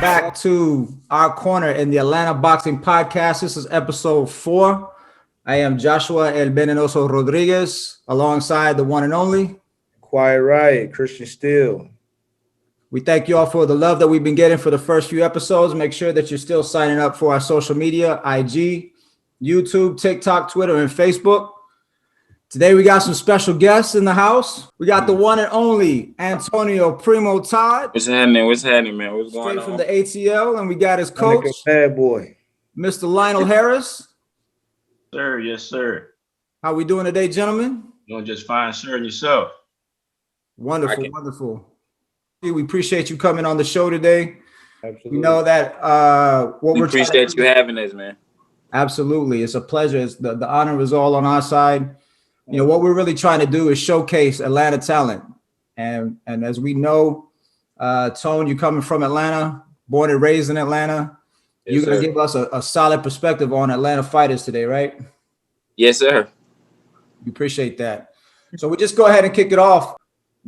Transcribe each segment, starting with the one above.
back to our corner in the Atlanta Boxing Podcast. This is episode 4. I am Joshua El Venenoso Rodriguez, alongside the one and only Quiet Riot, Christian Steele. We thank you all for the love that we've been getting for the first few episodes. Make sure that you're still signing up for our social media, IG, YouTube, TikTok, Twitter, and Facebook. Today, we got some special guests in the house. We got the one and only Antonio PRIMO Todd. What's happening? What's happening, man? What's going on? Straight from the ATL. And we got his coach, bad boy, Mr. Lionel Harris. Sir, yes, sir. How we doing today, gentlemen? Doing just fine, sir, and yourself. Wonderful, wonderful. We appreciate you coming on the show today. Absolutely. We know that we appreciate you having us, man. Absolutely. It's a pleasure. It's the honor is all on our side. You know, what we're really trying to do is showcase Atlanta talent. And as we know, Tone, you're coming from Atlanta, born and raised in Atlanta. Yes, you're going to sir. give us a solid perspective on Atlanta fighters today, right? Yes, sir. We appreciate that. So we just go ahead and kick it off.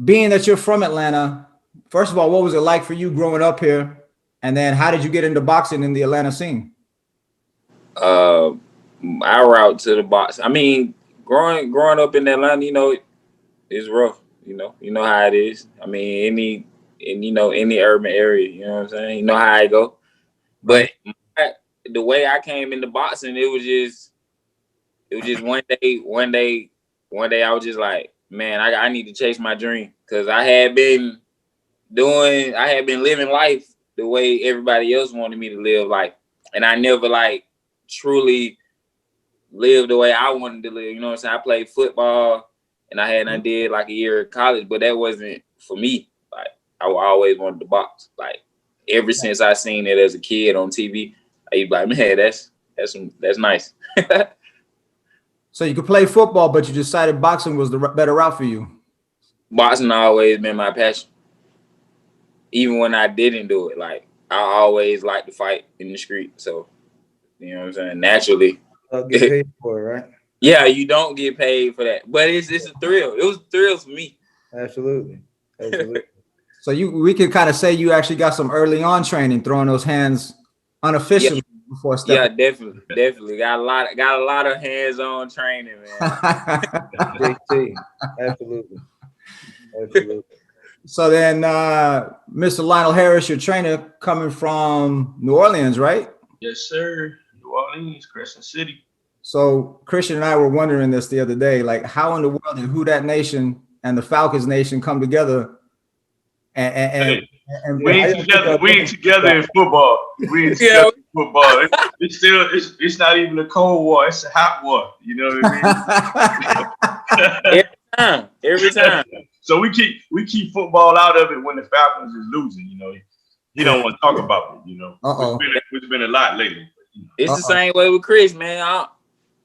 Being that you're from Atlanta, first of all, what was it like for you growing up here? And then how did you get into boxing in the Atlanta scene? Our route to the box. I mean, growing up in Atlanta, you know, it's rough. You know how it is. I mean, any urban area, you know what I'm saying? You know how I go. But the way I came into boxing, it was just one day I was just like, man, I need to chase my dream, because I had been living life the way everybody else wanted me to live life, and I never truly lived the way I wanted to live. You know what I'm saying? I played football and I did like a year of college, but that wasn't for me. Like, I always wanted to box. Like, ever since I seen it as a kid on TV, I used to be like, man, that's nice. So you could play football, but you decided boxing was the better route for you. Boxing always been my passion. Even when I didn't do it, like, I always liked to fight in the street. So, you know what I'm saying? Naturally. Get paid for it, right? Yeah, you don't get paid for that, but it's a thrill. It was a thrill for me. Absolutely. So we could kind of say you actually got some early on training, throwing those hands unofficially before stepping. Yeah, definitely got a lot of hands-on training, man. JT. Absolutely. So then, Mr. Lionel Harris, your trainer, coming from New Orleans, right? Yes, sir. New Orleans, Crescent City. So Christian and I were wondering this the other day, like, how in the world did Who Dat Nation and the Falcons Nation come together? And we ain't together in football. We ain't together in football. It's not even a cold war. It's a hot war. You know what I mean? Every time. So we keep football out of it when the Falcons is losing. You know, he don't want to talk about it. You know, it's been a lot lately. But, it's the same way with Chris, man.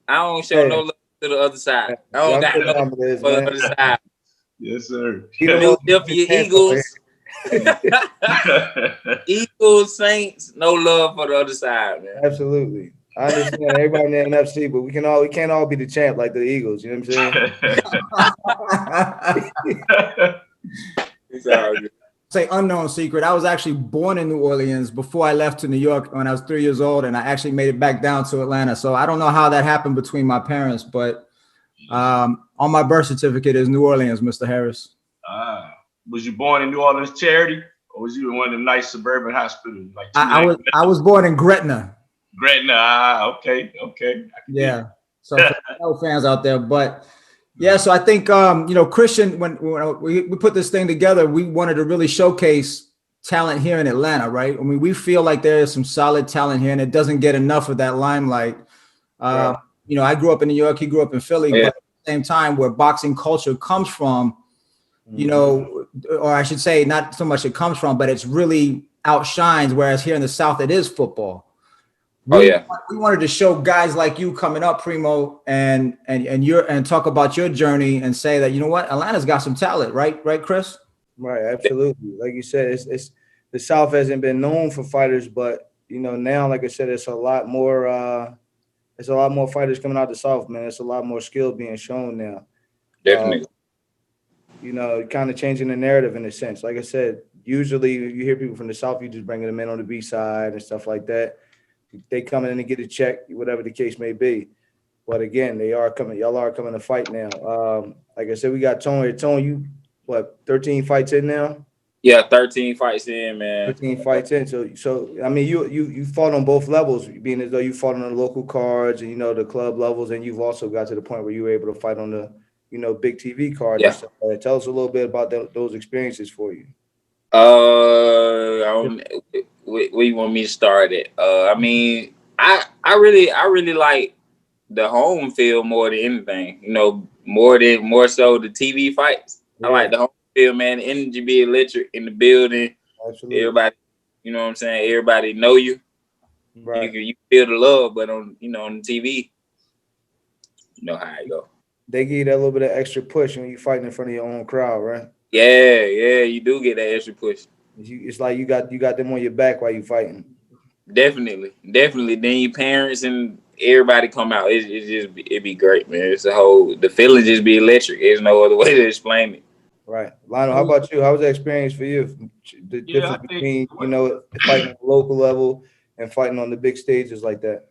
I don't show no love to the other side. I don't got no love for the other side. Yes, sir. Philadelphia Eagles. Eagles, Saints, no love for the other side, man. Absolutely. I understand everybody in the NFC, but we can't all be the champ like the Eagles. You know what I'm saying? It's all good. Say unknown secret. I was actually born in New Orleans before I left to New York when I was 3 years old, and I actually made it back down to Atlanta. So I don't know how that happened between my parents, but on my birth certificate is New Orleans, Mr. Harris. Was you born in New Orleans Charity, or was you in one of the nice suburban hospitals? Like I was born in Gretna. Gretna, okay. Yeah. So no fans out there, but yeah. So I think Christian, when we put this thing together, we wanted to really showcase talent here in Atlanta, right? I mean, we feel like there is some solid talent here, and it doesn't get enough of that limelight. Right. I grew up in New York. He grew up in Philly, but at the same time, where boxing culture comes from, or I should say, not so much it comes from, but it's really outshines. Whereas here in the South, it is football. We wanted to show guys like you coming up, PRIMO, and talk about your journey and say that, you know what, Atlanta's got some talent, right, Chris? Right, absolutely. Like you said, it's the South hasn't been known for fighters, but now, like I said, it's a lot more fighters coming out the South, man. It's a lot more skill being shown now. Definitely. Kind of changing the narrative in a sense. Like I said, usually you hear people from the South, you just bringing them in on the B side and stuff like that. They come in and get a check, whatever the case may be. But again, y'all are coming to fight now. Like I said, we got Tone here. Tone, you what, 13 fights in now? Yeah, 13 fights in, man. 13 fights in. So I mean, you fought on both levels, being as though you fought on the local cards and, you know, the club levels, and you've also got to the point where you were able to fight on the, you know, big TV card. Yeah. And stuff like that. Tell us a little bit about those experiences for you. Where you want me to start at? I mean, I really like the home field more than anything. You know, more so the TV fights. Yeah. I like the home field, man. The energy be electric in the building. Absolutely. Everybody, you know what I'm saying? Everybody know you. Right. You feel the love, but on the TV, you know how it go. They give you that little bit of extra push when you fighting in front of your own crowd, right? Yeah, you do get that extra push. It's like you got them on your back while you fighting. Definitely. Then your parents and everybody come out. It'd be great, man. The feeling just be electric. There's no other way to explain it. Right. Lionel, how about you? How was the experience for you? The difference between, you know, fighting at the local level and fighting on the big stages like that.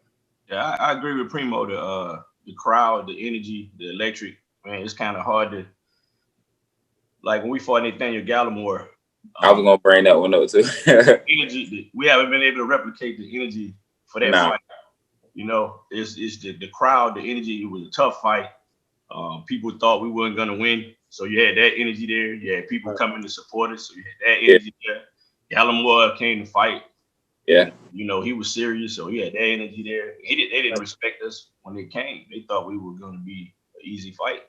Yeah, I agree with Primo. The crowd, the energy, the electric, man, it's kind of hard to, like when we fought Nathaniel Gallimore. I was gonna bring that one up too. Energy, we haven't been able to replicate the energy for that fight. You know, it's the crowd, the energy. It was a tough fight. People thought we weren't gonna win, so you had that energy there. You had people coming to support us, so you had that energy there. Gallimore came to fight. Yeah, you know, he was serious, so he had that energy there. They didn't respect us when they came. They thought we were gonna be an easy fight.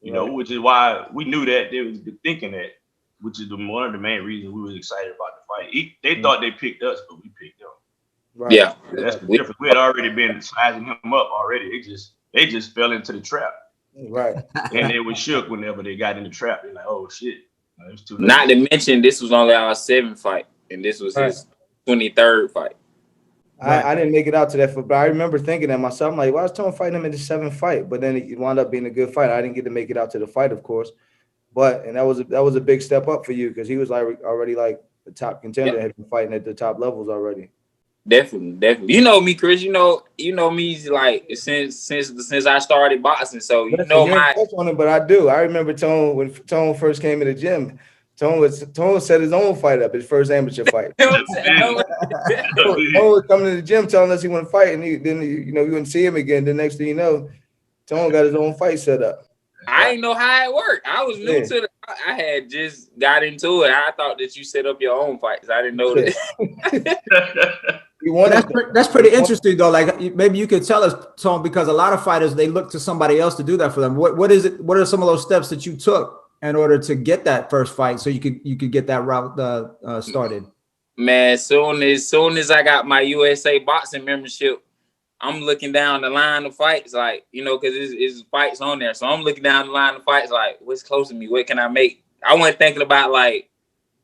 You know, which is why we knew that they was thinking that. Which is one of the main reasons we was excited about the fight. They thought they picked us, but we picked them. Right. Yeah, that's the difference. We had already been sizing him up already. They just fell into the trap. Right. And they were shook whenever they got in the trap. They're like, oh shit. It was too late. Not to mention this was only our 7th fight, and this was his 23rd fight. I didn't make it out to that fight, but I remember thinking that myself. I'm like, why is Tone fighting him in the 7th fight? But then it wound up being a good fight. I didn't get to make it out to the fight, of course. But that was a big step up for you because he was like already like the top contender, had been fighting at the top levels already. Definitely. You know me, Chris. You know me like since I started boxing. So you know my touch on it, but I do. I remember Tone when Tone first came in the gym. Tone set his own fight up, his first amateur fight. Tone was coming to the gym telling us he want to fight, and then we wouldn't see him again. The next thing you know, Tone got his own fight set up. I didn't know how it worked. I was new to I had just got into it. I thought that you set up your own fights. I didn't know that. That's pretty interesting though. Like maybe you could tell us, Tone, because a lot of fighters, they look to somebody else to do that for them. What is it? What are some of those steps that you took in order to get that first fight so you could get that route started? Man, as soon as I got my USA boxing membership, I'm looking down the line of fights, like, because it's fights on there. So I'm looking down the line of fights, like, what's close to me? What can I make? I wasn't thinking about, like,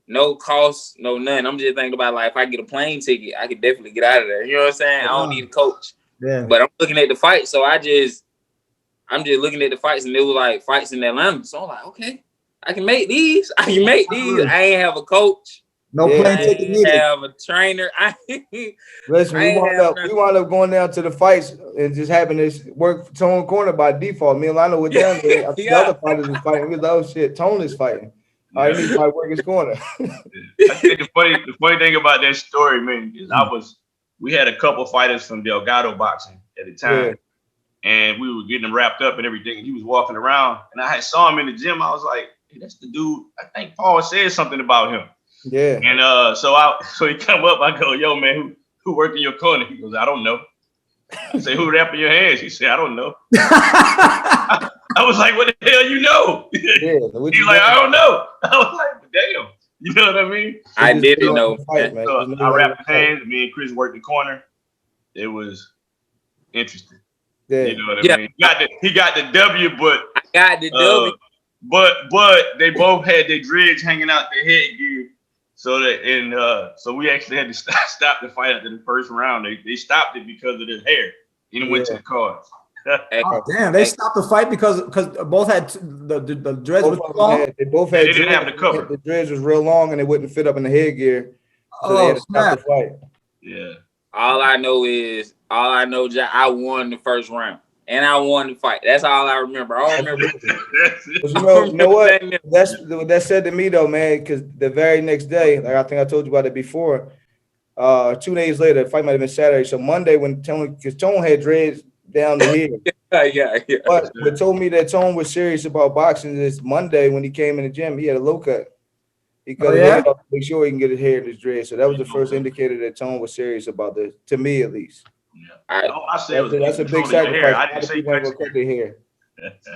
no cost, no nothing. I'm just thinking about, like, if I get a plane ticket, I could definitely get out of there. You know what I'm saying? I don't need a coach. Yeah. But I'm looking at the fights, so I'm just looking at the fights, and there were, like, fights in Atlanta. So I'm like, okay, I can make these. I ain't have a coach. No plane ticket needed. I have a trainer. Listen, we wound up going down to the fights and just having this work Tone corner by default. Me and Lionel were down there. The other fighters was fighting. We was like, oh shit, Tone is fighting. All right, he needs to work his corner. I think the funny thing about that story, man, is we had a couple fighters from Delgado boxing at the time, and we were getting them wrapped up and everything. And he was walking around, and I saw him in the gym. I was like, hey, that's the dude. I think Paul said something about him. Yeah. And so he come up, I go, yo, man, who worked in your corner? He goes, I don't know. I say, who wrapping your hands? He said, I don't know. I was like, what the hell you know? Yeah, He's like, I don't know. I was like, damn. You know what I mean? I didn't know. Fight, man. So I wrapped his hands. Me and Chris worked the corner. It was interesting. Yeah. You know what I mean? He got the W, but I got the W. But they both had their dreads hanging out their headgear. So so we actually had to stop the fight after the first round. They stopped it because of his hair. He went to the cards. Oh, damn, they stopped the fight because both had the dreads with the long. They both had They didn't have the cover. The dreads was real long and it wouldn't fit up in the headgear. So they had to stop the fight. Yeah. All I know, I won the first round and I won the fight. That's all I remember. I don't remember. You know what? That's what that said to me though, man. Because the very next day, like I think I told you about it before. 2 days later, the fight might have been Saturday. So Monday, when Tone had dreads down the head. yeah. But what told me that Tone was serious about boxing is Monday when he came in the gym, he had a low cut. Because make sure he can get his hair in his dread. So that was the first indicator that Tone was serious about this, to me at least. Yeah. I said that's a big sacrifice. I didn't say cut their hair.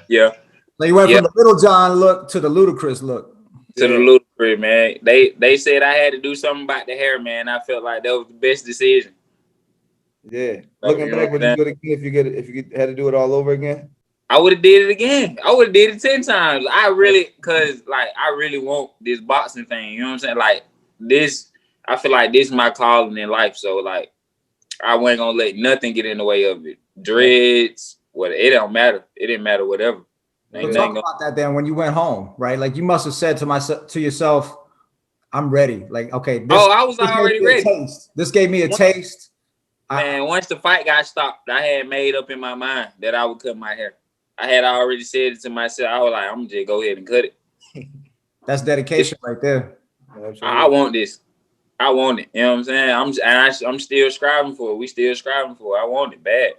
Yeah. So you went from the Little John look to the ludicrous look. To the ludicrous, man. They said I had to do something about the hair, man. I felt like that was the best decision. Yeah. Looking back, would you do it again if you had to do it all over again? I would have did it again. I would have did it 10 times. I really want this boxing thing. You know what I'm saying? Like this, I feel like this is my calling in life. So like, I wasn't gonna let nothing get in the way of it. Dreads, it don't matter. It didn't matter, whatever. So talk about that then when you went home, right? Like you must have said to yourself, I'm ready. Like, okay. I was already ready. This gave me a taste. Man, once the fight got stopped, I had made up in my mind that I would cut my hair. I had already said it to myself. I was like, I'm gonna just go ahead and cut it. That's dedication right there. I want this. I want it. You know what I'm saying? I'm still striving for it. We still striving for it. I want it bad.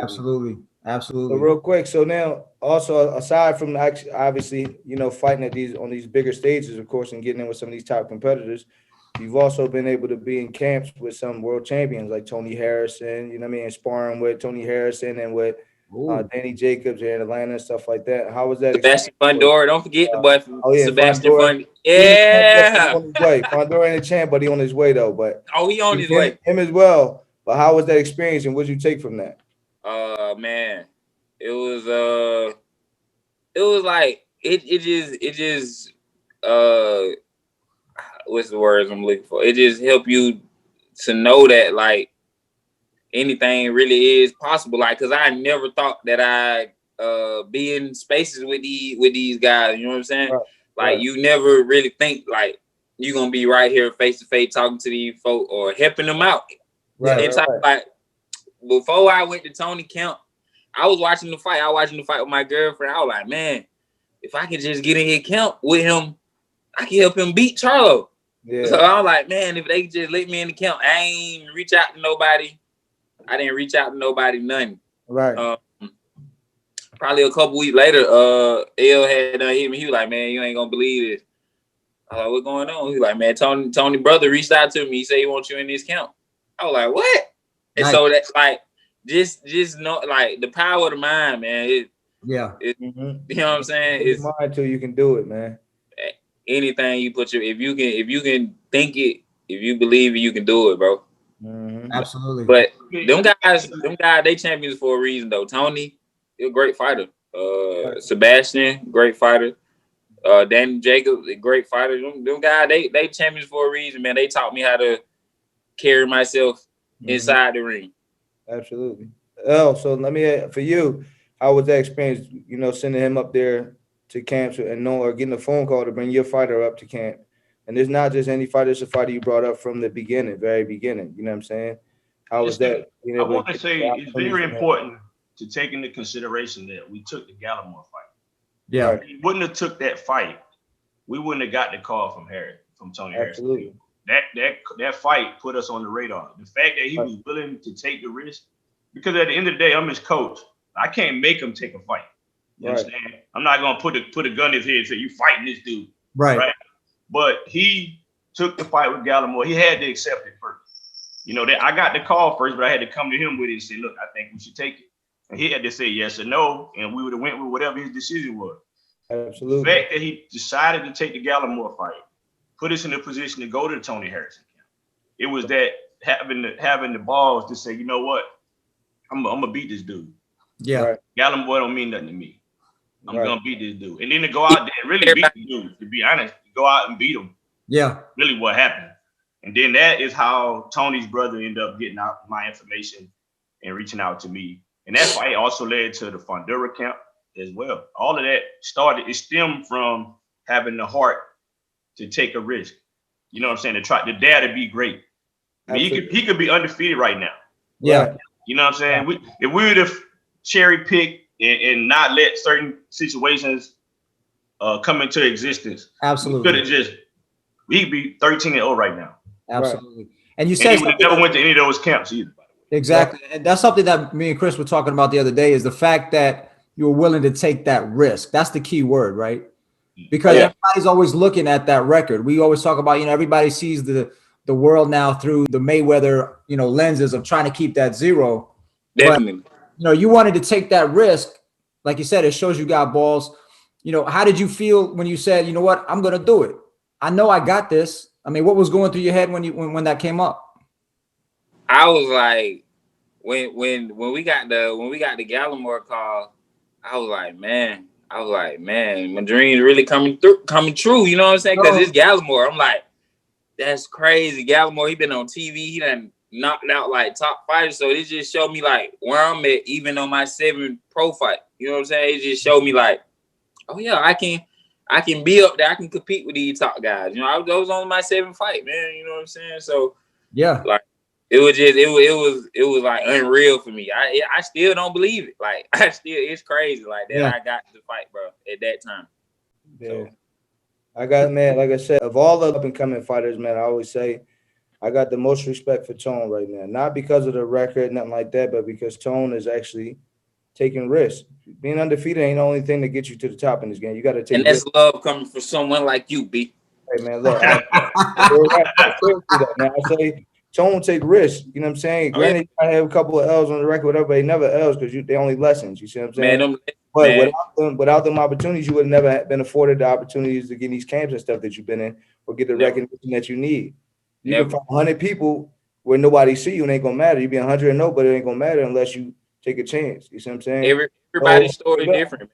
Absolutely. So real quick. So now, also aside from obviously, fighting on these bigger stages, of course, and getting in with some of these top competitors, you've also been able to be in camps with some world champions like Tony Harrison. You know what I mean? Sparring with Tony Harrison and with Danny Jacobs here in Atlanta and stuff like that. How was that? Sebastian Fundora. Don't forget the boy from Sebastian Fundora. Yeah. On his way. Fundora ain't a champ, but he on his way though. But he on his way. Him as well. But how was that experience and what did you take from that? Man, it was like it just what's the words I'm looking for? It just helped you to know that like anything really is possible. Like, cause I never thought that I be in spaces with these guys. You know what I'm saying? Right. You never really think like you're gonna be right here face to face talking to these folk or helping them out. Right. Like before I went to Tony camp, I was watching the fight. I was watching the fight with my girlfriend. I was like, man, if I could just get in here camp with him, I can help him beat Charlo. Yeah. So I was like, man, if they just let me in the camp, I ain't reach out to nobody. I didn't reach out to nobody, nothing. Right. Probably a couple weeks later, L had hit me. He was like, man, you ain't gonna believe this. I was like, what's going on? He was like, man, Tony brother reached out to me. He said he wants you in this camp. I was like, what? And so that's like, just know, like the power of the mind, man. You know what I'm saying? It's mind till you can do it, man. Anything you put if you can think it, if you believe it, you can do it, bro. Mm-hmm. Absolutely. But them guys, they champions for a reason though. Tony, he's a great fighter. Sebastian, great fighter. Danny Jacobs, a great fighter. Them guys, they champions for a reason, man. They taught me how to carry myself inside the ring. Absolutely. Oh, so let me for you, how was that experience? Sending him up there to camps or getting a phone call to bring your fighter up to camp. And there's not just any fighter, it's a fighter you brought up from the very beginning. You know what I'm saying? How was that? I want to say it's very important to take into consideration that we took the Gallimore fight. Yeah. If we wouldn't have took that fight, we wouldn't have got the call from Tony Harris. Absolutely. That fight put us on the radar. The fact that he was willing to take the risk, because at the end of the day, I'm his coach. I can't make him take a fight. You understand? I'm not gonna put a gun in his head and say, you fighting this dude. Right. But he took the fight with Gallimore. He had to accept it first. That I got the call first, but I had to come to him with it and say, look, I think we should take it. And he had to say yes or no, and we would have went with whatever his decision was. Absolutely. The fact that he decided to take the Gallimore fight put us in a position to go to the Tony Harrison camp. It was that having the balls to say, you know what, I'm gonna beat this dude. Yeah. Right. Gallimore don't mean nothing to me. I'm gonna beat this dude. And then to go out there and really beat the dude, to be honest, go out and beat him. Yeah. Really what happened. And then that is how Tony's brother ended up getting out my information and reaching out to me And that fight also led to the Fondura camp as well. All of that it stemmed from having the heart to take a risk. You know what I'm saying? To dare to be great. I mean, he could be undefeated right now. Yeah. You know what I'm saying? If we would have cherry picked and not let certain situations come into existence, absolutely, we could be 13-0 right now. Absolutely. Right. And you said he would have never went to any of those camps either. Exactly. And that's something that me and Chris were talking about the other day, is the fact that you were willing to take that risk. That's the key word, right? Because everybody's always looking at that record. We always talk about, everybody sees the world now through the Mayweather, lenses of trying to keep that zero. Definitely. But, you wanted to take that risk. Like you said, it shows you got balls. How did you feel when you said, you know what, I'm going to do it? I know I got this. I mean, what was going through your head when that came up? I was like, when we got the Gallimore call, I was like, man, my dream's really coming true. You know what I'm saying? Because it's Gallimore. I'm like, that's crazy. Gallimore, he been on TV. He done knocked out like top fighters. So it just showed me like where I'm at, even on my 7 pro fight. You know what I'm saying? It just showed me like, oh yeah, I can be up there. I can compete with these top guys. I was on my 7th fight, man. You know what I'm saying? So yeah, like it was like unreal for me. I still don't believe it. Like it's crazy like that. I got to fight, bro, at that time. Yeah. So. I got, man, like I said, of all the up and coming fighters, man, I always say I got the most respect for Tone right now. Not because of the record, nothing like that, but because Tone is actually taking risks. Being undefeated ain't the only thing that gets you to the top in this game. You got to take. And that's risks. Love coming from someone like you, B. Hey man, look, I say Tone take risks. You know what I'm saying? Granted, I have a couple of L's on the record, whatever, but they never L's because they only lessons. You see what I'm saying? Man, but without them opportunities, you would have never been afforded the opportunities to get in these camps and stuff that you've been in, or get the recognition that you need. You can find 100 people where nobody see you and it ain't gonna matter. You be 100-0, but it ain't gonna matter unless you take a chance. You see what I'm saying? Everybody's story different.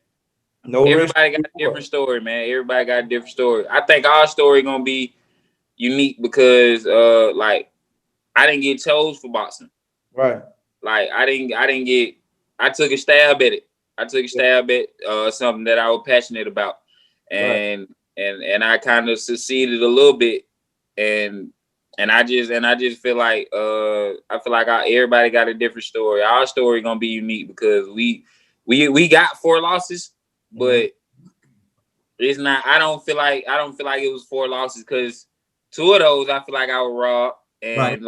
Everybody got a different story, man. Everybody got a different story. I think our story gonna be unique because like I didn't get chose for boxing. Right. Like I took a stab at it. I took a stab at something that I was passionate about. And I kind of succeeded a little bit. And I just feel like everybody got a different story. Our story gonna be unique because we got 4 losses, but it's not. I don't feel like it was 4 losses because 2 of those I feel like I was robbed, and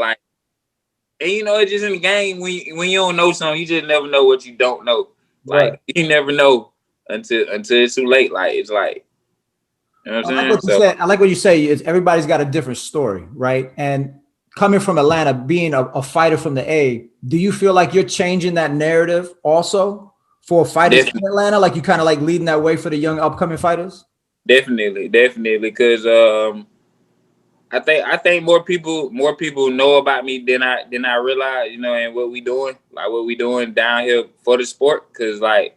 it's just in the game when you don't know something, you just never know what you don't know. Like you never know until it's too late. Like it's like. You know what I'm saying? I like what you say. Everybody's got a different story, right? And coming from Atlanta, being a fighter from the A, do you feel like you're changing that narrative also for fighters in Atlanta? Like you kind of like leading that way for the young upcoming fighters? Definitely. Because I think more people know about me than I realize, and what we doing down here for the sport. Because like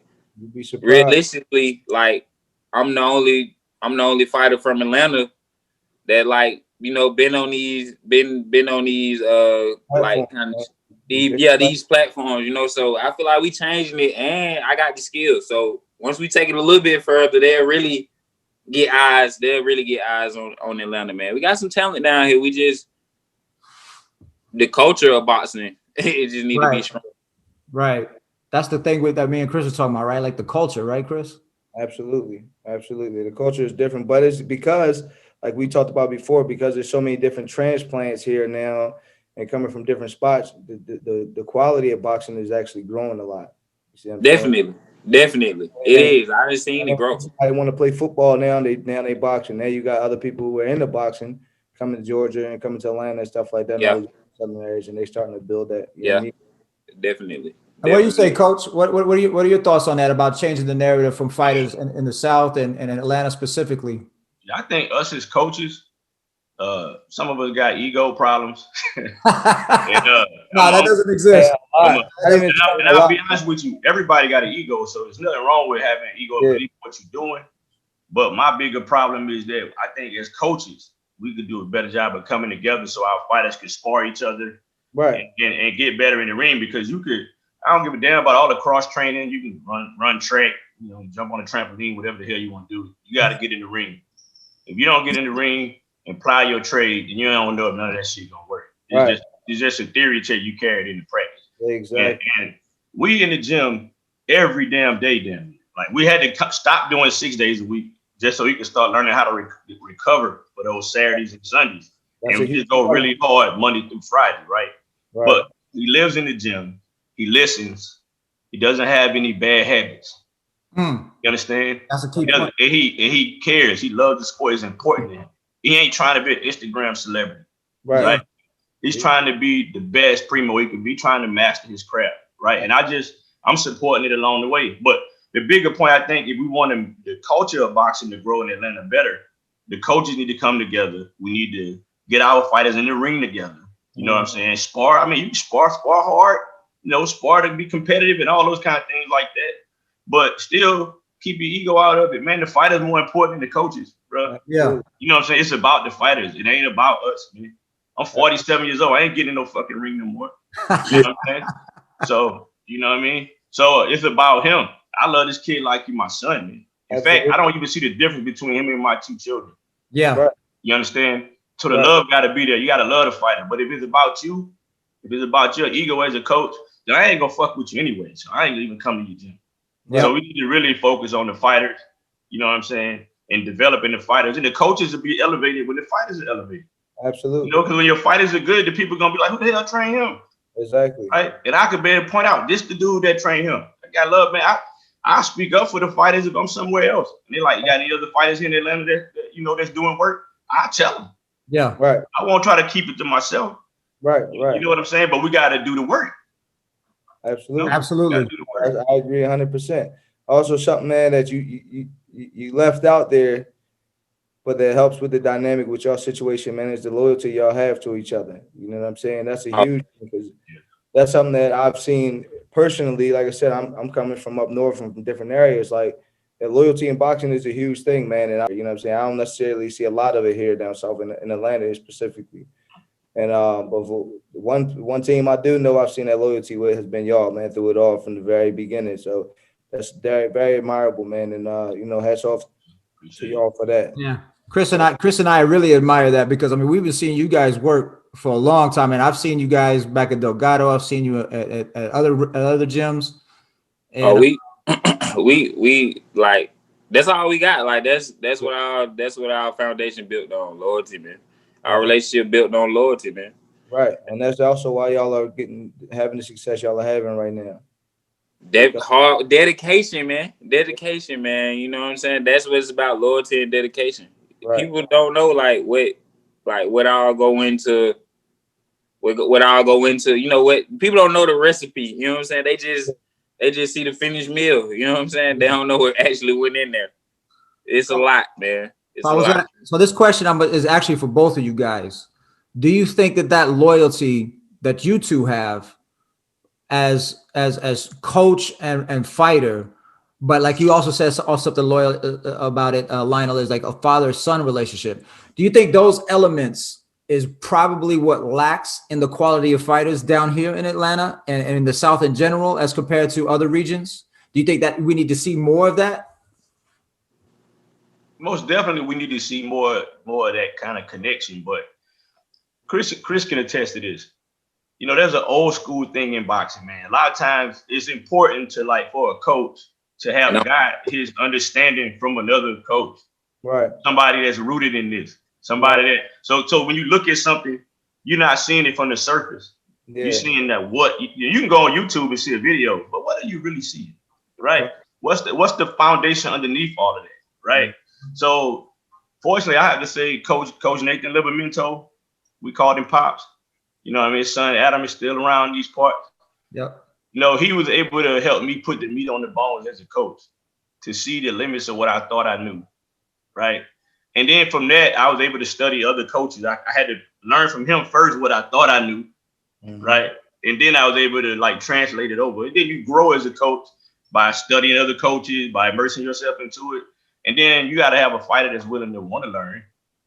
realistically, like I'm the only fighter from Atlanta that like been on these like kind of these platforms, so I feel like we changing it, and I got the skills. So once we take it a little bit further, they'll really get eyes on Atlanta, man. We got some talent down here. We just the culture of boxing, it just need to be strong. Right. That's the thing with that me and Chris are talking about, right? Like the culture, right, Chris? Absolutely. The culture is different, but it's because, like we talked about before, because there's so many different transplants here now and coming from different spots, the quality of boxing is actually growing a lot. You see what I'm saying? Definitely. It is. I just seen it grow. I want to play football now. They boxing. Now you got other people who are into boxing coming to Georgia and coming to Atlanta and stuff like that. Yeah. Southern areas, and they starting to build that. Definitely. And what do you say, Coach? What are your thoughts on that about changing the narrative from fighters in the South and in Atlanta specifically? I think us as coaches, some of us got ego problems. No, that doesn't exist. And I'll be honest with you, everybody got an ego, so there's nothing wrong with having an ego to believe what you're doing. But my bigger problem is that I think as coaches, we could do a better job of coming together so our fighters could spar each other, and get better in the ring. Because I don't give a damn about all the cross training. You can run track, you know, jump on a trampoline, whatever the hell you want to do. You got to get in the ring. If you don't get in the ring and ply your trade, then you don't know if none of that shit gonna work. It's just a theory check you carried into practice. Exactly. And we in the gym every damn day, damn. Like we had to stop doing 6 days a week just so we could start learning how to recover for those Saturdays and Sundays. And we just go really hard Monday through Friday, right? But he lives in the gym. He listens. He doesn't have any bad habits. You understand? That's a key point. And he cares. He loves the sport. It's important to him. He ain't trying to be an Instagram celebrity. Right? He's trying to be the best primo he could be, trying to master his craft. Right? And I'm supporting it along the way. But the bigger point, I think, if we want the culture of boxing to grow in Atlanta better, the coaches need to come together. We need to get our fighters in the ring together. You know what I'm saying? Spar. I mean, you can spar hard, you know, spar to be competitive and all those kind of things like that. But still keep your ego out of it, man. The fighter's more important than the coaches, bro. Yeah. You know what I'm saying? It's about the fighters. It ain't about us, man. I'm 47 years old. I ain't getting in no fucking ring no more. You know what I'm saying? So, you know what I mean? So it's about him. I love this kid like he's my son, man. In fact, I don't even see the difference between him and my 2 children. Yeah. You understand? So the love got to be there. You got to love the fighter. But if it's about you, if it's about your ego as a coach, then I ain't going to fuck with you anyway. So I ain't gonna even come to your gym. Yep. So we need to really focus on the fighters, you know what I'm saying, and developing the fighters. And the coaches will be elevated when the fighters are elevated. Absolutely. You know, because when your fighters are good, the people are going to be like, who the hell trained him? Exactly. Right? And I could be able to point out, this the dude that trained him. I got love, man. I speak up for the fighters if I'm somewhere else. And they're like, you got any other fighters here in Atlanta that you know, that's doing work? I tell them. Yeah. Right. I won't try to keep it to myself. Right. You know what I'm saying? But we got to do the work. Absolutely. You know? Absolutely. I agree 100%. Also, something, man, that you left out there, but that helps with the dynamic with your situation, man, is the loyalty y'all have to each other. You know what I'm saying? That's a huge thing, because that's something that I've seen personally. Like I said, I'm coming from up north from different areas. Like, that loyalty in boxing is a huge thing, man. And you know what I'm saying? I don't necessarily see a lot of it here down south in Atlanta specifically. And but one team I do know I've seen that loyalty with has been y'all, man, through it all from the very beginning. So that's very, very admirable, man. And you know, hats off to y'all for that. Yeah. Chris and I really admire that, because I mean, we've been seeing you guys work for a long time, and I've seen you guys back at Delgado. I've seen you at other gyms. And, we like, that's all we got. Like that's what our foundation built on, loyalty, man. Our relationship built on loyalty, man. Right, and that's also why y'all are having the success y'all are having right now. Hard dedication, man. Dedication, man. You know what I'm saying? That's what it's about, loyalty and dedication. Right. People don't know what all go into. What all go into, you know, what people don't know the recipe. You know what I'm saying? They just see the finished meal. You know what I'm saying? They don't know what actually went in there. It's a lot, man. So this question is actually for both of you guys. Do you think that loyalty that you two have as coach and fighter, but like you also said something loyal about it, Lionel, is like a father-son relationship. Do you think those elements is probably what lacks in the quality of fighters down here in Atlanta and in the South in general as compared to other regions? Do you think that we need to see more of that? Most definitely, we need to see more of that kind of connection. But Chris can attest to this. You know, there's an old school thing in boxing, man. A lot of times it's important to, like, for a coach to have his understanding from another coach. Right. Somebody that's rooted in this. Somebody that so when you look at something, you're not seeing it from the surface. Yeah. You're seeing that you can go on YouTube and see a video, but what are you really seeing? Right? What's the foundation underneath all of that? Right? So fortunately, I have to say Coach Nathan Libermento, we called him Pops. You know what I mean? His son Adam is still around these parts. Yep. You know, he was able to help me put the meat on the bones as a coach to see the limits of what I thought I knew. Right? And then from that, I was able to study other coaches. I had to learn from him first what I thought I knew, right? And then I was able to, like, translate it over. And then you grow as a coach by studying other coaches, by immersing yourself into it. And then you got to have a fighter that's willing to want to learn,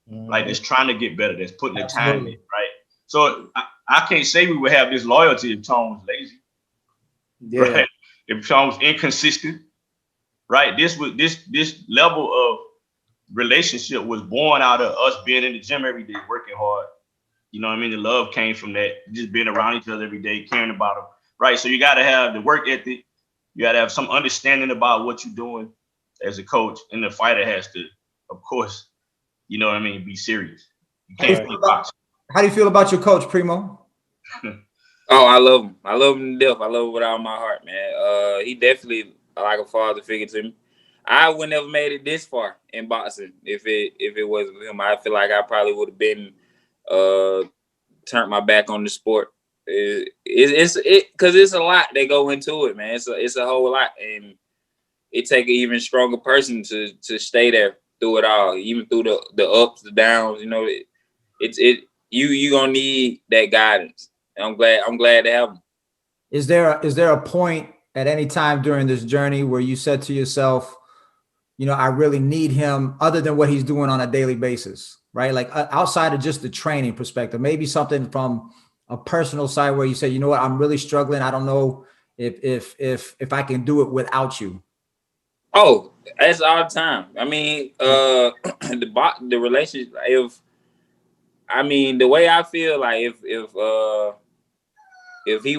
like that's trying to get better, that's putting the time in, right? So I can't say we would have this loyalty if Tone was lazy. Yeah. Right? If Sean was inconsistent, right? This level of relationship was born out of us being in the gym every day, working hard. You know what I mean? The love came from that, just being around each other every day, caring about them, right? So you got to have the work ethic. You got to have some understanding about what you're doing as a coach, and the fighter has to, of course, you know what I mean, be serious. You can't be boxing. How do you feel about your coach, Primo? Oh, I love him. I love him to death. I love him with all my heart, man. He definitely like a father figure to me. I would never made it this far in boxing if it wasn't him. I feel like I probably would have been turned my back on the sport. It's because it's a lot that go into it, man. It's a whole lot, and it take an even stronger person to stay there through it all, even through the ups, the downs. You know, you gonna need that guidance. And I'm glad to have him. Is there a point at any time during this journey where you said to yourself, you know, I really need him other than what he's doing on a daily basis, right? Like outside of just the training perspective, maybe something from a personal side where you say, you know what, I'm really struggling. I don't know if I can do it without you. Oh, that's all the time. I mean, the relationship. The way I feel, like if he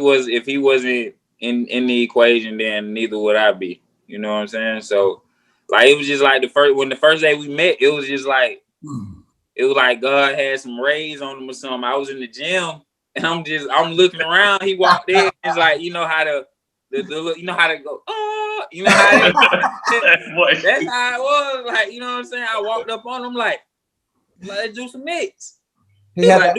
wasn't in the equation, then neither would I be. You know what I'm saying? So, like, it was just like the first day we met, it was just like it was like God had some rays on him or something. I was in the gym and I'm looking around. He walked in. It's like, you know how to you know how to go. Oh, you know how that's how it was. Like, you know what I'm saying? I walked up on him like let's do some mix. He had that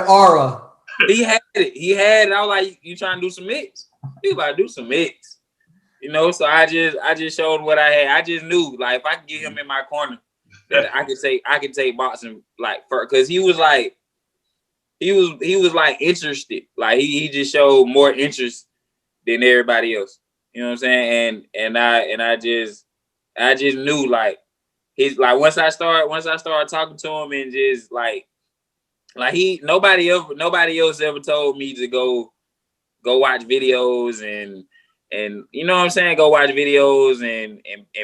aura. He had it. I was like, you trying to do some mix? He was like, do some mix. You know, so I just showed him what I had. I just knew, like, if I could get him in my corner, that I could take boxing, like, because he was like interested. Like he just showed more interest than everybody else. You know what I'm saying? And I just knew, like, he's like, once I started talking to him, and just like nobody else ever told me to go watch videos and you know what I'm saying, go watch videos and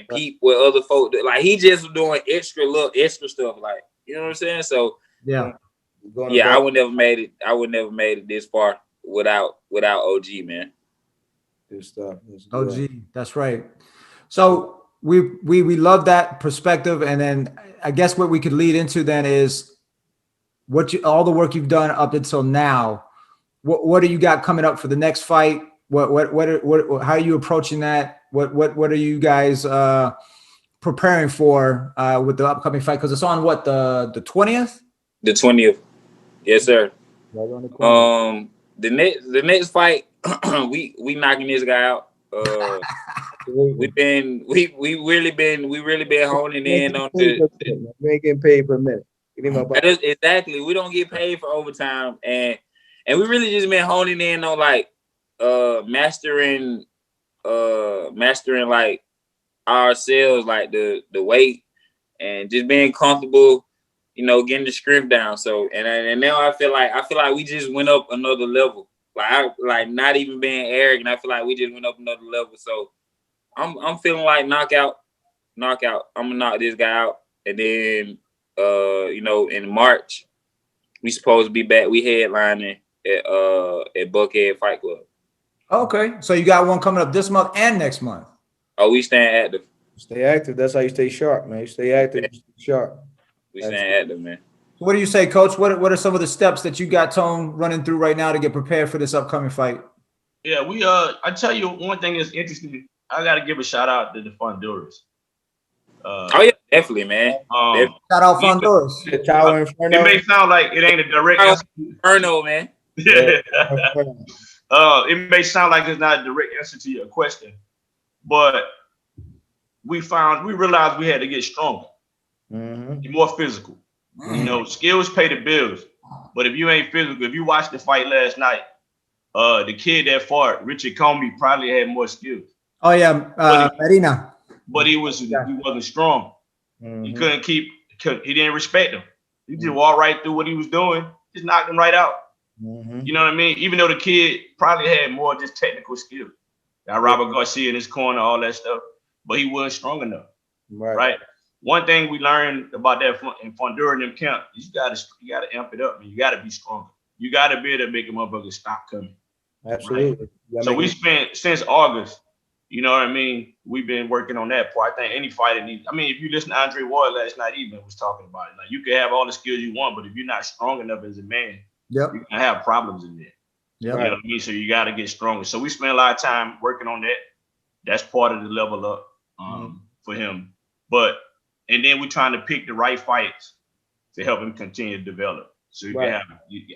peep what other folk do. Like, he just was doing extra stuff, like, you know what I'm saying? So yeah, I would never made it this far without OG, man. Good stuff. OG, that's right. So we love that perspective, and then I guess what we could lead into then is all the work you've done up until now. What do you got coming up for the next fight? What how are you approaching that? What are you guys preparing for with the upcoming fight? Because it's on what, the 20th? The 20th, yes, sir. The next fight, we knocking this guy out. We really been honing in on we ain't getting paid per minute. Exactly. We don't get paid for overtime, and we really just been honing in on, like, mastering like ourselves, like the weight, and just being comfortable, you know, getting the strength down. So and now I feel like we just went up another level. Like not even being arrogant, I feel like we just went up another level. So I'm feeling like knockout. I'm gonna knock this guy out, and then you know, in March we supposed to be back. We headlining at Buckhead Fight Club. Okay, so you got one coming up this month and next month. Oh, we staying active. Stay active. That's how you stay sharp, man. You stay active, you stay sharp. We staying active, man. What do you say, Coach? What are some of the steps that you got Tone running through right now to get prepared for this upcoming fight? Yeah, I tell you one thing that's interesting. I got to give a shout out to the Fonduras. Oh yeah, definitely, man. Shout out Fonduras. It may sound like it ain't a direct answer. Inferno, man. Yeah. It may sound like it's not a direct answer to your question, but we realized we had to get stronger, more physical. You know, skills pay the bills, but if you ain't physical, if you watched the fight last night, the kid that fought, Richard Comey, probably had more skills. Oh yeah, Marina. But he wasn't strong. He he didn't respect him. He just walked right through what he was doing, just knocked him right out. You know what I mean? Even though the kid probably had more just technical skill. Got Robert Garcia in his corner, all that stuff, but he wasn't strong enough. Right. One thing we learned about that in Fondura and them camp, you gotta amp it up, man. You gotta be stronger. You gotta be able to make a motherfucker stop coming. Absolutely. Right? So we spent since August, you know what I mean? We've been working on that part. I think any fighter needs. I mean, if you listen to Andre Ward last night, even was talking about it. Like you can have all the skills you want, but if you're not strong enough as a man, you're gonna have problems in there. You know what I mean? So you got to get stronger. So we spent a lot of time working on that. That's part of the level up for him. And then we're trying to pick the right fights to help him continue to develop. So you can have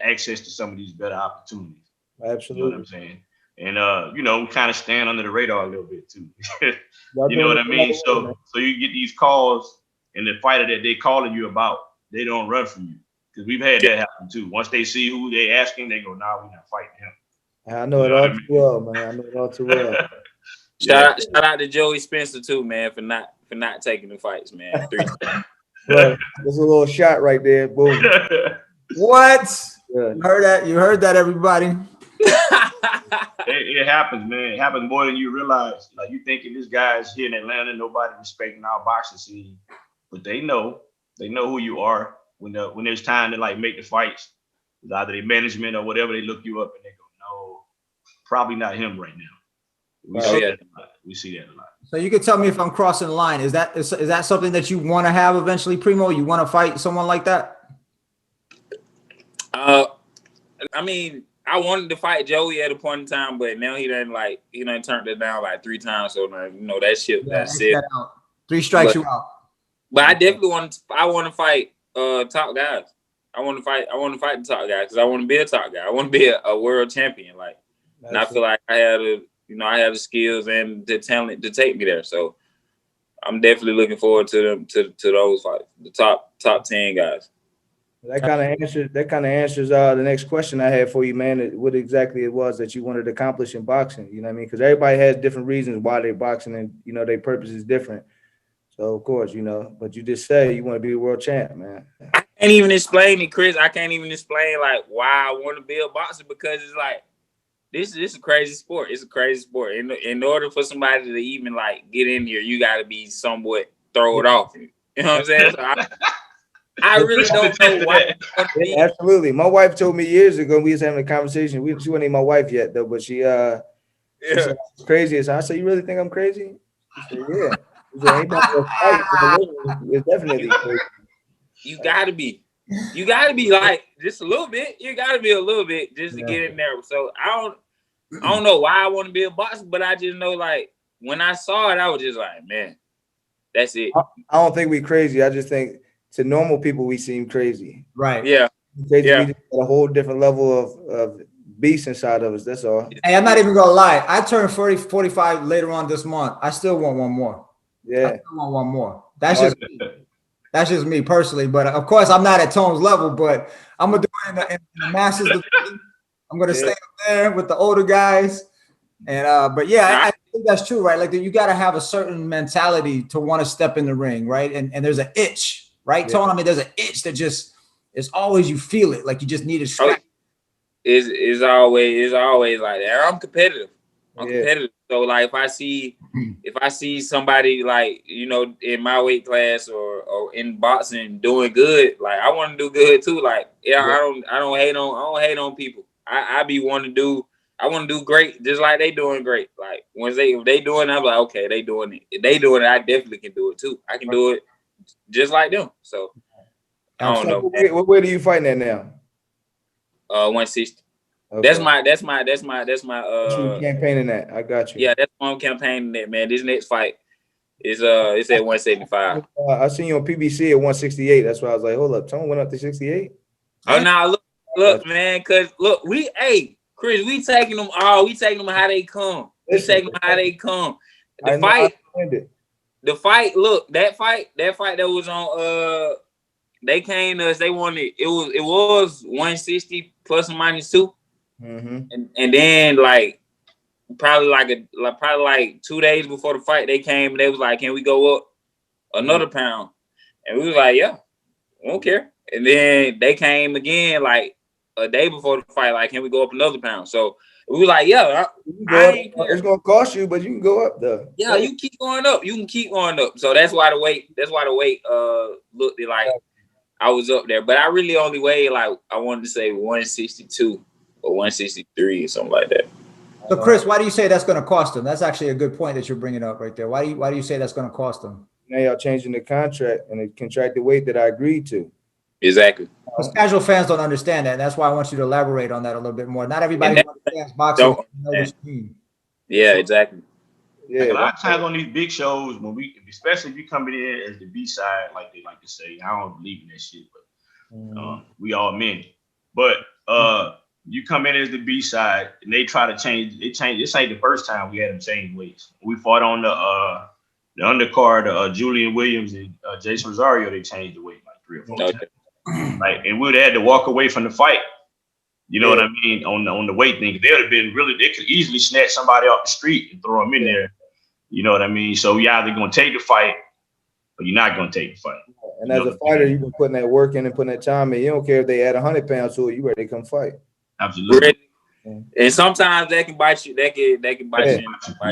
access to some of these better opportunities. Absolutely. You know what I'm saying? And, we kind of stand under the radar a little bit too. You know what I mean? So you get these calls and the fighter that they calling you about, they don't run from you. Because we've had that happen too. Once they see who they asking, they go, "Nah, we're not fighting him." I know it all too well, man. I know it all too well. Shout out to Joey Spencer too, man, for not taking the fights, man. 3 times. Right. There's a little shot right there. Boom. What? Yeah. You heard that? You heard that, everybody? It happens, man. It happens more than you realize. Like you thinking this guy's here in Atlanta, nobody respecting our boxing scene, but they know who you are. When there's time to like make the fights, either the management or whatever, they look you up and they go, "No, probably not him right now." We see that a lot. So you can tell me if I'm crossing the line. Is that something that you want to have eventually, Primo? You want to fight someone like that? I mean, I wanted to fight Joey at a point in time, but now he done turned it down like 3 times. So that shit, that's it. 3 strikes you out. But I definitely want to fight top guys. I want to fight the top guys because I want to be a top guy. I want to be a world champion. Like, and I feel like I have the skills and the talent to take me there. So I'm definitely looking forward to them to those fights, the top 10 guys. That kind of answers the next question I had for you, man. What exactly it was that you wanted to accomplish in boxing? You know what I mean? Because everybody has different reasons why they're boxing, and their purpose is different. So of course, but you just say you want to be a world champ, man. I can't even explain it, Chris. I can't even explain like why I want to be a boxer because it's like this is a crazy sport. It's a crazy sport. In order for somebody to even like get in here, you got to be somewhat throw it off. You know what I'm saying? So I really don't know why. Yeah, absolutely. My wife told me years ago, we was having a conversation. She wasn't even my wife yet, though, but she said, "It's crazy." So I said, "You really think I'm crazy?" She said, "Yeah." It's definitely crazy. You gotta be like just a little bit. You gotta be a little bit just to get in there. So I don't know why I want to be a boxer, but I just know like when I saw it, I was just like, man, that's it. I don't think we crazy. I just think to normal people we seem crazy. Right. Yeah. Crazy. We just got a whole different level of beast inside of us. That's all. Hey, I'm not even gonna lie. I turned 45 later on this month. I still want one more. Yeah. I still want one more. That's just me personally. But of course, I'm not at Tone's level, but I'm gonna do it in the Masters division. I'm gonna stay up there with the older guys. And but yeah, I think that's true, right? Like you gotta have a certain mentality to want to step in the ring, right? And there's an itch, right, Tone? I mean, there's an itch that just it's always you feel it, like you just need to scratch. It's always like that. I'm competitive. I'm competitive. So like if I see somebody like, in my weight class or in boxing doing good, like I want to do good too. Like, I don't hate on people. I want to do great just like they doing great. Like if they doing it, I'm like, okay, they doing it. If they doing it, I definitely can do it too. I can do it just like them. So I don't know. What weight are you fighting at now? 160. Okay. That's my campaigning that. I got you. Yeah, that's what I'm campaigning that, man. This next fight is it's at 175. I seen you on PBC at 168. That's why I was like, hold up, Tone went up to 68. Oh no, look, man, cause look, Chris, we taking them how they come. We taking them how they come. The fight, look, that fight that was on they came to us, they wanted it was 160 plus or minus 2. Mm-hmm. And then like probably 2 days before the fight, they came and they was like, "Can we go up another pound?" And we was like, "Yeah, we don't care." And then they came again like a day before the fight, like, can we go up another pound? So we were like, yeah, it's gonna cost you, but you can go up though. Yeah, you keep going up. You can keep going up. So that's why the weight looked like I was up there. But I really only weighed like, I wanted to say 162 or 163 or something like that. So Chris, why do you say that's going to cost them? That's actually a good point that you're bringing up right there. Why do you say that's going to cost them? Now y'all changing the contract and the contracted weight that I agreed to. Exactly. Because casual fans don't understand that. And that's why I want you to elaborate on that a little bit more. Not everybody who understands boxing. Yeah, exactly. Yeah, like a lot of times on these big shows, especially if you coming in as the B side, like they like to say, I don't believe in that shit, but we all men. But you come in as the B side, and they try to change. This ain't the first time we had them change weights. We fought on the undercard, Julian Williams and Jason Rosario. They changed the weight like 3 or 4 times. Like, and we would have had to walk away from the fight. You know what I mean? On the weight thing, they would have been they could easily snatch somebody off the street and throw them in there. You know what I mean? So you're either gonna take the fight or you're not gonna take the fight. And as a fighter, you've been putting that work in and putting that time in. You don't care if they add 100 pounds to it. You ready to come fight? Absolutely. And sometimes that can bite you. That can bite you. I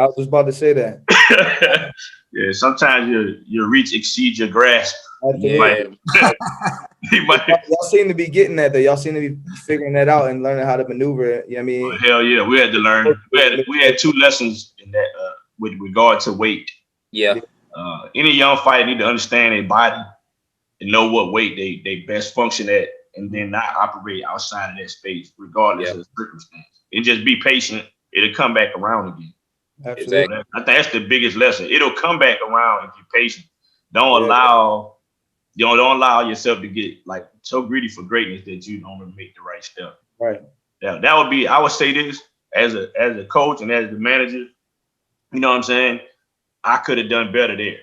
was just about to say that. Yeah, sometimes your reach exceeds your grasp. Yeah. Y'all seem to be getting that though. Y'all seem to be figuring that out and learning how to maneuver. You know what I mean? Well, hell yeah, we had to learn. We had 2 lessons in that with regard to weight. Yeah. Any young fighter need to understand their body and know what weight they best function at, and then not operate outside of that space, regardless of the circumstance. And just be patient. It'll come back around again. Absolutely. Exactly. I think that's the biggest lesson. It'll come back around if you're patient. Don't allow yourself to get like so greedy for greatness that you don't make the right step. Right. Yeah, that would be. I would say this as a coach and as the manager. You know what I'm saying? I could have done better there.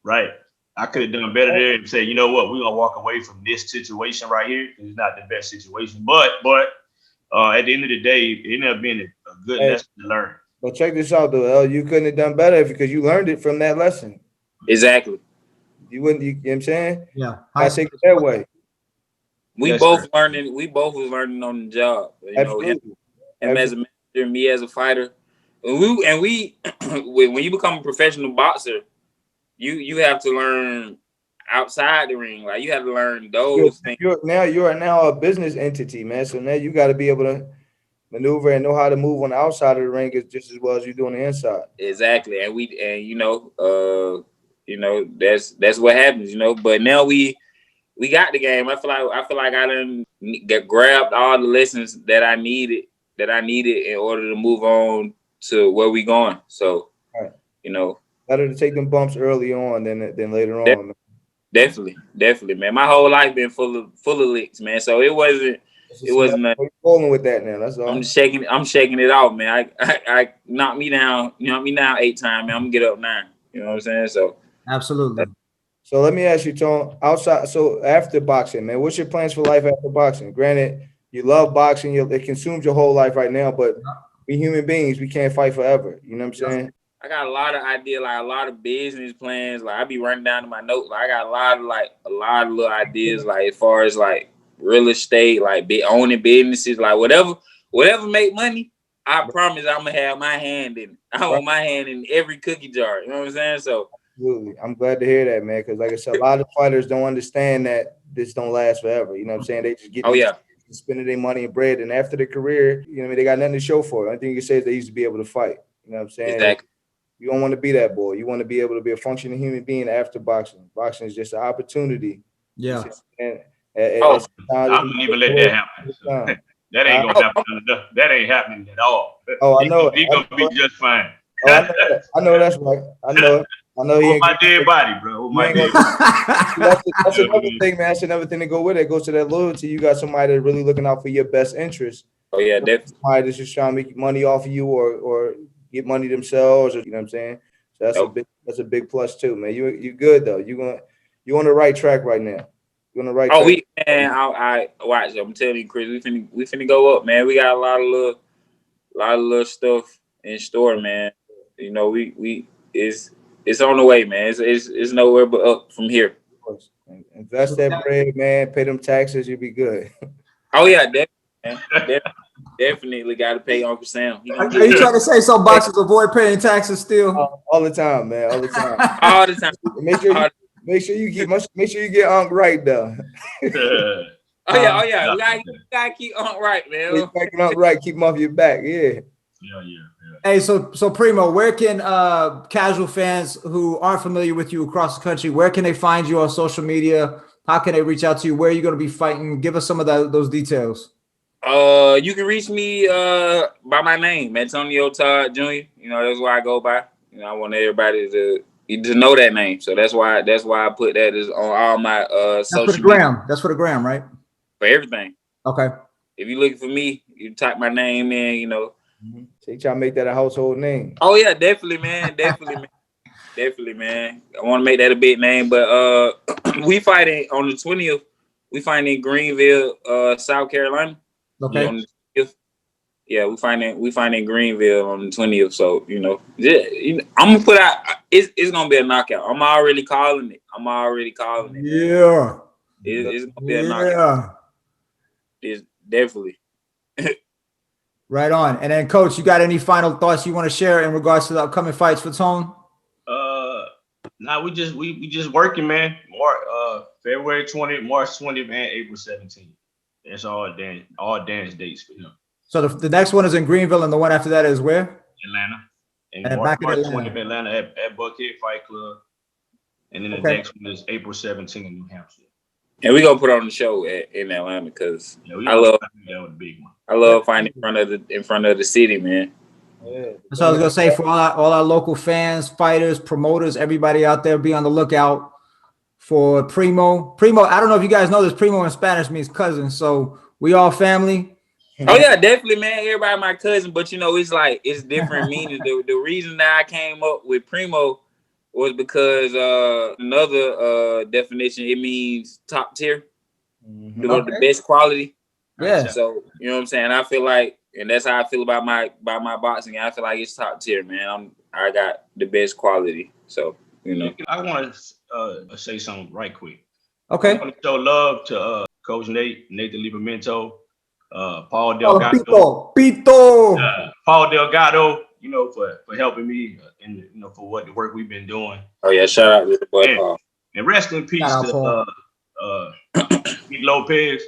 Right. I could have done better there and say, you know what, we're gonna walk away from this situation right here. It's not the best situation, but at the end of the day, it ended up being a good lesson to learn. But check this out though, El. You couldn't have done better because you learned it from that lesson. Exactly. You wouldn't. You know what I'm saying? Yeah. I take it that way. We both was learning on the job. You know, him as a manager, me as a fighter. And we when you become a professional boxer, you have to learn outside the ring. Like you have to learn those things. You're now a business entity, man. So now you got to be able to maneuver and know how to move on the outside of the ring just as well as you do on the inside. Exactly. And that's what happens, But now we got the game. I feel like I done grabbed all the lessons that I needed in order to move on to where we going. So, better to take them bumps early on than later on. Man. Definitely, man. My whole life been full of licks, man. So it wasn't nothing. Rolling with that now. That's all. I'm shaking it off, man. I knock me down 8 times, man. I'm gonna get up 9. You know what I'm saying? So absolutely. So let me ask you, Tone, so after boxing, man, what's your plans for life after boxing? Granted, you love boxing, it consumes your whole life right now, but we human beings, we can't fight forever. You know what I'm saying? I got a lot of ideas, like a lot of business plans. Like I be running down to my notes. Like I got a lot of little ideas, like as far as like real estate, like owning businesses, like whatever make money. I promise I'm gonna have my hand in it. I want my hand in every cookie jar. You know what I'm saying? So absolutely, I'm glad to hear that, man. Because like I said, a lot of fighters don't understand that this don't last forever. You know what I'm saying? They just get spending their money and bread, and after their career, you know what I mean, they got nothing to show for it. The only thing you can say is they used to be able to fight. You know what I'm saying? Exactly. You don't want to be that boy. You want to be able to be a functioning human being after boxing. Boxing is just an opportunity. Yeah. I wouldn't even let that happen. So, that ain't gonna happen. That ain't happening at all. Oh, I know. He's gonna be just fine. I know that's right. I know. He ain't my dead body, bro. That's another thing, man. That's another thing to go with it. It goes to that loyalty. You got somebody that's really looking out for your best interest. Oh yeah, definitely. Somebody that's just trying to make money off of you or get money themselves, or, you know what I'm saying? So that's a big plus too, man. You good though. You on the right track right now. You on the right track. I watch. I'm telling you, Chris, we finna go up, man. We got a lot of little stuff in store, man. It's on the way, man. It's nowhere but up from here. Invest that bread, man. Pay them taxes. You'll be good. Oh yeah, definitely got to pay Uncle Sam. Are you trying to say some boxers avoid paying taxes still? All the time, man. All the time. All the time. Make sure you get Unc right though. Oh yeah. We gotta keep Unc right, man. Unc right, keep him off your back. Yeah. Hey, so Primo, where can casual fans who aren't familiar with you across the country, where can they find you on social media? How can they reach out to you? Where are you going to be fighting? Give us some of those details. You can reach me by my name, Antonio Todd Jr. You know, that's why I go by. You know, I want everybody to know that name. So that's why I put that as on all my social That's for the gram. That's for the gram, right? For everything. Okay. If you're looking for me, you type my name in, you know. So you try to make that a household name. Oh yeah, definitely, man. Definitely, man. I want to make that a big name, but we fighting on the 20th. We fighting in Greenville, South Carolina. Okay. On the 20th. Yeah, we fighting in Greenville on the 20th. So I'm gonna put out. It's gonna be a knockout. I'm already calling it. Yeah. It's gonna be a knockout. It's definitely. Right on. And then, Coach, you got any final thoughts you want to share in regards to the upcoming fights for Tone? Nah, we just working, man. February 20th, March 20th, and April 17th. That's all dance dates for him. So the next one is in Greenville, and the one after that is where? Atlanta. And March March 20th, Atlanta at Buckhead Fight Club. And then the next one is April 17th in New Hampshire. And we're gonna put on the show in Atlanta because I love fighting in front of the city, man. Yeah. So I was gonna say, for all our local fans, fighters, promoters, everybody out there, be on the lookout for Primo. Primo, I don't know if you guys know this. Primo in Spanish means cousin, so we all family. Oh yeah, definitely, man. Everybody my cousin, but you know, it's different meanings. The reason that I came up with Primo was because another definition, it means top tier, the best quality. Yeah. So you know what I'm saying. I feel like, and that's how I feel about my boxing. I feel like it's top tier, man. I got the best quality. So you know. I want to say something right quick. Okay. I want to show love to Coach Nathan Libermento, Paul Delgado, Paul Delgado. You know, for helping me and for what the work we've been doing. Oh yeah, shout out to the boy Paul. And rest in peace to Pete Lopez.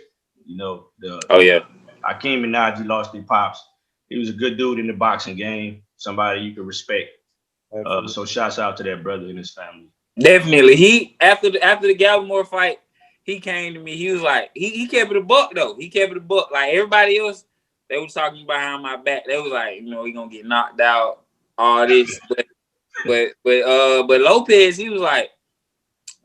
You know, Akeem and Najee lost their pops. He was a good dude in the boxing game, somebody you could respect. So shouts out to that brother and his family. Definitely. He after the Gallimore fight, he came to me. He was like, he kept it a buck though. He kept it a buck. Like everybody else, they was talking behind my back. They was like, he gonna get knocked out, all this. but Lopez, he was like,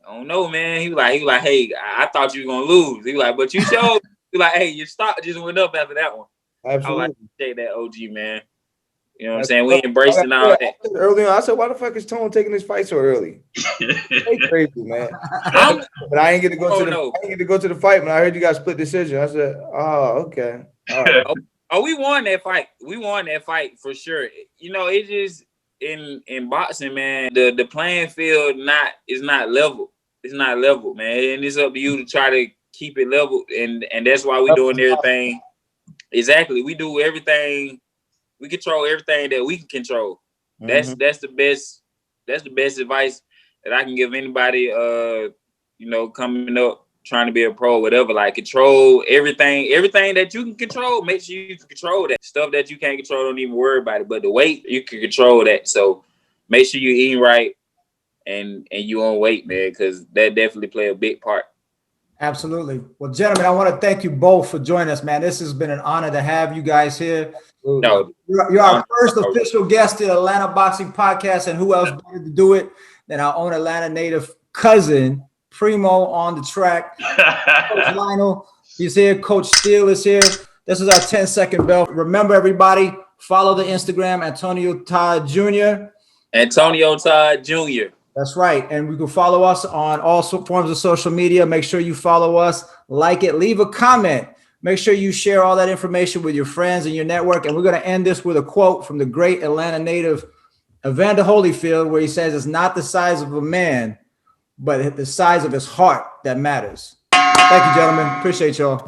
I don't know, man. He was like, hey, I thought you were gonna lose. He was like, but you showed. He was like, hey, your stock just went up after that one. Absolutely. I like to take that OG, man. You know what I'm saying? We embracing all that. Early on, I said, why the fuck is Tone taking this fight so early? They crazy, man. But I ain't get to go to the fight when I heard you guys split decision. I said, oh, okay. All right. We won that fight. We won that fight for sure. You know, it just in boxing, man, the playing field is not level. It's not level, man. And it's up to you to try to keep it level. And that's why we're doing everything. Exactly. We do everything. We control everything that we can control. That's the best advice that I can give anybody coming up trying to be a pro, whatever. Like, control everything that you can control. Make sure you can control that. Stuff that you can't control, don't even worry about it. But the weight, you can control that. So make sure you eat right and you on weight, man, because that definitely play a big part. Absolutely. Well, gentlemen, I want to thank you both for joining us, man. This has been an honor to have you guys here. No, you're our first official guest to the Atlanta Boxing Podcast, and who else better to do it than our own Atlanta native cousin, Primo, on the track. Coach Lionel, he's here. Coach Steele is here. This is our 10-second bell. Remember, everybody, follow the Instagram, Antonio Todd Jr. Antonio Todd Jr. That's right. And you can follow us on all forms of social media. Make sure you follow us, like it, leave a comment. Make sure you share all that information with your friends and your network. And we're going to end this with a quote from the great Atlanta native, Evander Holyfield, where he says, it's not the size of a man, but the size of his heart that matters. Thank you, gentlemen. Appreciate y'all.